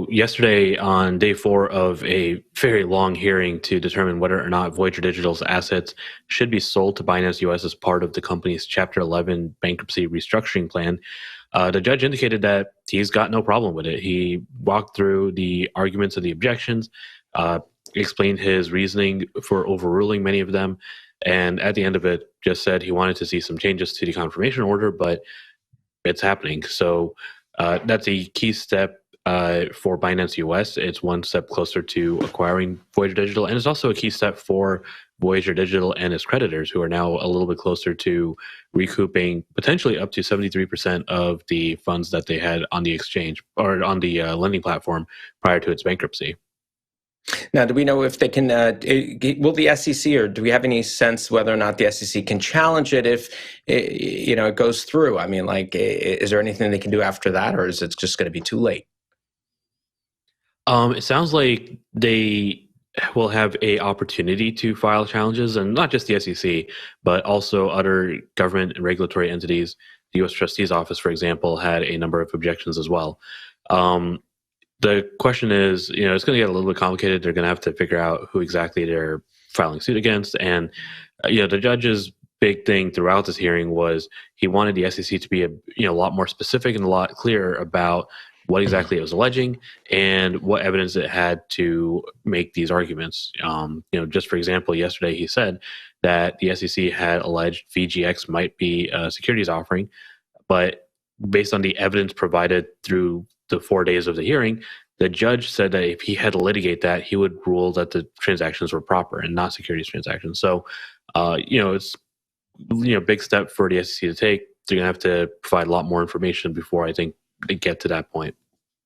Yesterday, on day 4 of a very long hearing to determine whether or not Voyager Digital's assets should be sold to Binance US as part of the company's Chapter 11 bankruptcy restructuring plan, the judge indicated that he's got no problem with it. He walked through the arguments and the objections, explained his reasoning for overruling many of them, and at the end of it, just said he wanted to see some changes to the confirmation order, but it's happening. So that's a key step for Binance US. It's one step closer to acquiring Voyager Digital, and it's also a key step for Voyager Digital and its creditors, who are now a little bit closer to recouping potentially up to 73% of the funds that they had on the exchange or on the lending platform prior to its bankruptcy. Now, do we know if they can, will the SEC, or do we have any sense whether or not the SEC can challenge it if, it goes through? I mean, is there anything they can do after that, or is it just going to be too late? It sounds like they will have a opportunity to file challenges, and not just the SEC, but also other government and regulatory entities. The U.S. Trustee's Office, for example, had a number of objections as well. The question is, it's going to get a little bit complicated. They're going to have to figure out who exactly they're filing suit against. And, the judge's big thing throughout this hearing was he wanted the SEC to be a lot more specific and a lot clearer about what exactly it was alleging and what evidence it had to make these arguments. Just for example, yesterday he said that the SEC had alleged VGX might be a securities offering, but based on the evidence provided through the 4 days of the hearing, the judge said that if he had to litigate that, he would rule that the transactions were proper and not securities transactions. So, it's big step for the SEC to take. They're going to have to provide a lot more information before I think they get to that point.